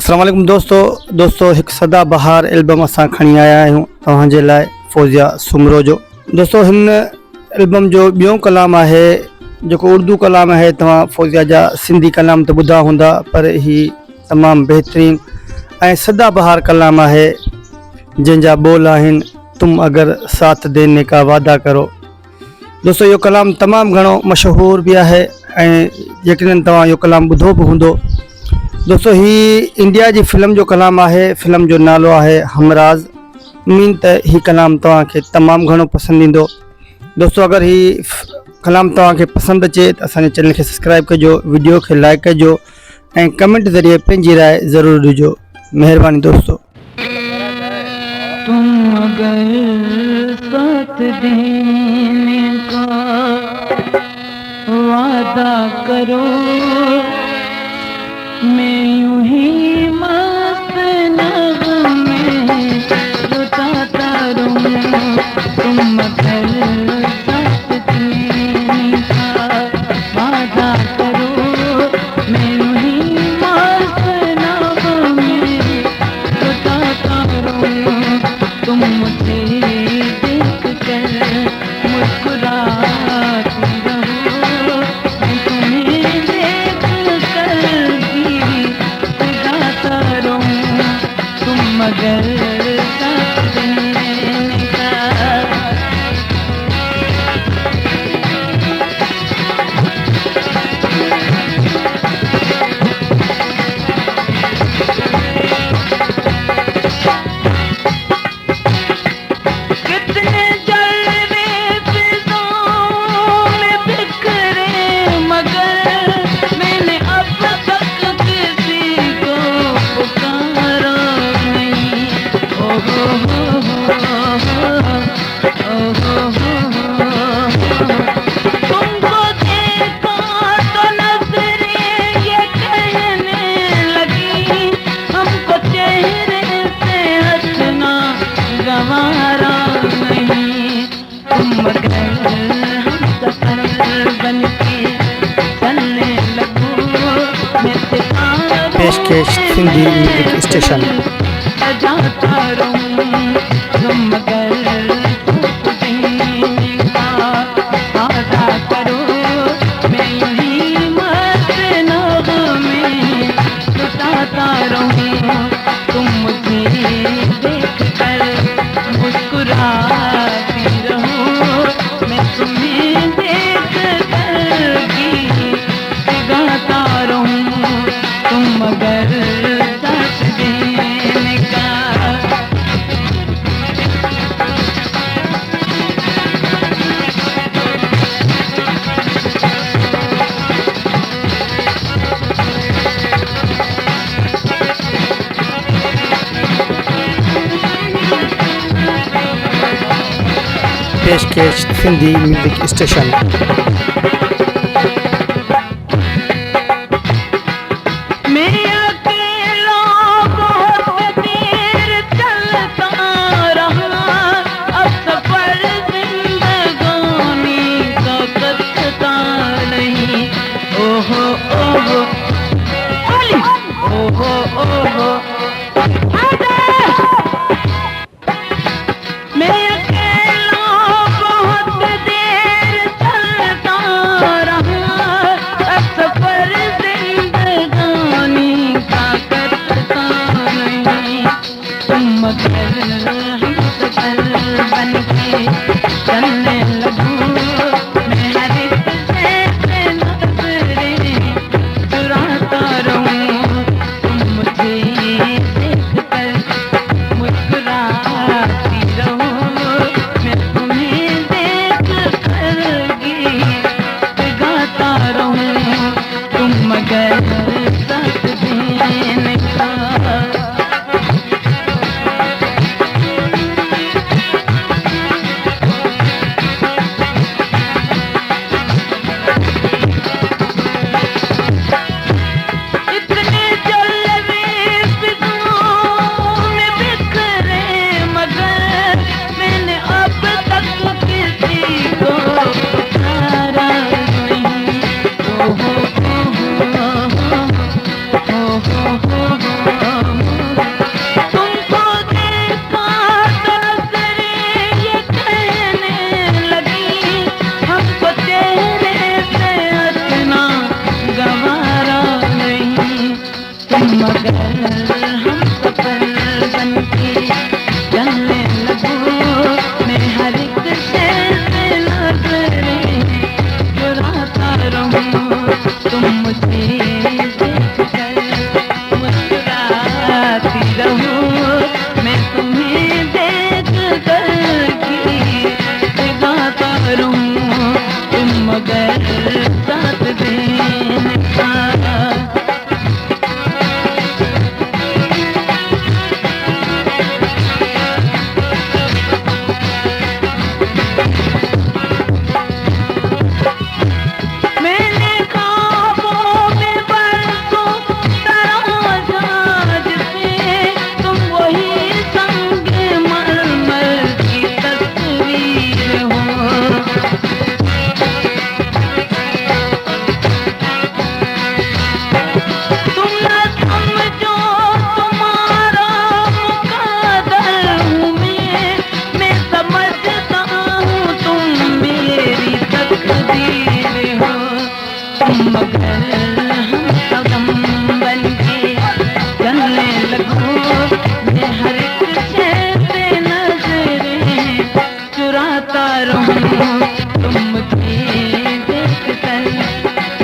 अस्सलाम वालेकुम दोस्तों एक सदाबहार एल्बम असां खणी आया आहियूं तव्हांजे लाइ फौजिया सुमरो जो। दोस्तों हिन एल्बम जो ॿियों कलाम आहे जेको उर्दू कलाम आहे। तव्हां फौजिया जा सिंधी कलाम त ॿुधा हूंदा, पर ही तमामु बहितरीन ऐं सदाबहार कलाम आहे जंहिंजा बोल आहिनि तुम अगर साथ देने का वादा करो। दोस्तों इहो कलाम तमामु घणो मशहूर भी आहे ऐं यकीनन तव्हां इहो कलाम ॿुधो बि हूंदो। दोस्तों ही इंडिया जी फिल्म जो कलाम आहे। फिल्म जो नालो आहे हमराज। मीन त ही कलाम तव्हांखे तमामु घणो पसंदि ईंदो। दोस्तों अगर ही कलाम तव्हांखे पसंदि अचे त असांजे चैनल खे सब्सक्राइब कजो, वीडियो खे लाइक कजो ऐं कमेंट ज़रिए पंहिंजी राय ज़रूरु ॾिजो। महिरबानी दोस्तों। तुम अगर साथ देने का वादा करो, मैं यूं ही मस्त नगमे रुताता रहूं। तुम अगर साथ देने का वादा करो, मैं यूं ही मस्त नगमे रुताता रहूं। तुम मुझे देख कर मुस्कुराती रहो, मैं तुम्हें देख कर भी गाता रहूं। तुम मगर साथ देने का कितने जलवे फिजाओं में बिखरे, मगर मैंने अब तक किसी को पुकारा नहीं। ओ तुमको देखा तो नजरें ये कहने लगी, हमको चेहरे से हंसना गवारा नहीं। तुम मगर हम सफर बन के चलने लगो, मैं सितारों पेशकश सिंधी म्यूजिक स्टेशन। जाता रहूं। तुम मगर साथ देने का वादा करो, मैं यूं ही मस्त नगमे लुटाता रहूं। तुम मुझे देख कर मुस्कुराती रहो, मैं तुम्हें देख कर गीत गाता रहूं। तुम मगर साथ देने का पेशकश सिंधी म्यूजिक स्टेशन। मैं अकेला बहुत देर चलता रहा, अब सफर जिंदगानी का कटता नहीं। ओहो ओहो अली, ओहो ओहो मैं अकेला बहुत देर चलता रहा, अब सफर जिंदगानी का करता नहीं। तुम मगर हम सफर बन के चलने लगो, मैं हर एक से नजरें चुराता रहूं। तुम मुझे मगर हम सफर बनके चलने लगूं, मैं हर एक शहर से नजरें चुराता रहूं, तुम मुझे देख कर मुस्कुराती रहूं, मैं तुम्हें देख कर गीत गाता रहूं, तुम मगर साथ देने का। मैंने ख्वाबों में बरसों तरह जाज से तुम वही संगे मरमर की तस्वीर हो, तुम न समझो तुम्हारा मुकद्दर हूँ मैं समझता हूँ तुम मेरी तकदीर हो, तुम मगर हम सनम बनके चलने लगूं, मैं हर एक शहर से नजरें चुराता रहूं, तुम मुझे देख कर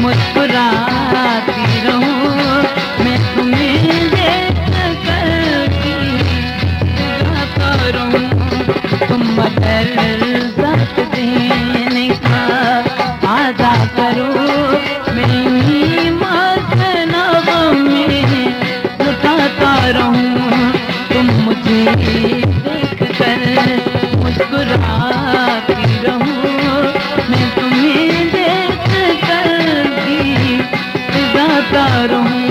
मुस्कुराती रहूं, मैं तुम्हें देख कर गीत गाता रहूं, तुम मगर साथ देने का वादा करो, मैं ही मस्त नगम में लुटाता रहूं, तुम मुझे देख कर मुस्कुराती रहूं, मैं तुम्हें देख कर गीत गाता रहूं,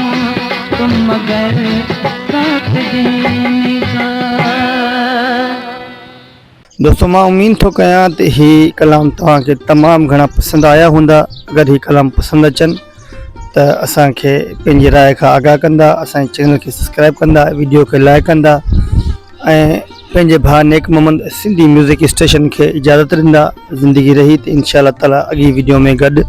तुम मगर साथ देने का। दोस्तों मां उम्मीद थो कयां त ही कलाम तव्हांखे तमामु घणा पसंदि आया हूंदा। अगरि ही कलाम पसंदि अचनि त असांखे पंहिंजी राय खां आगाह कंदा, असांजे चैनल खे सब्सक्राइब कंदा, वीडियो खे लाइक कंदा ऐं पंहिंजे भाउ नेक मोहम्मद सिंधी म्यूज़िक स्टेशन खे इजाज़त ॾींदा। ज़िंदगी रही त इंशाअल्लाह ताला अॻी वीडियो में गॾु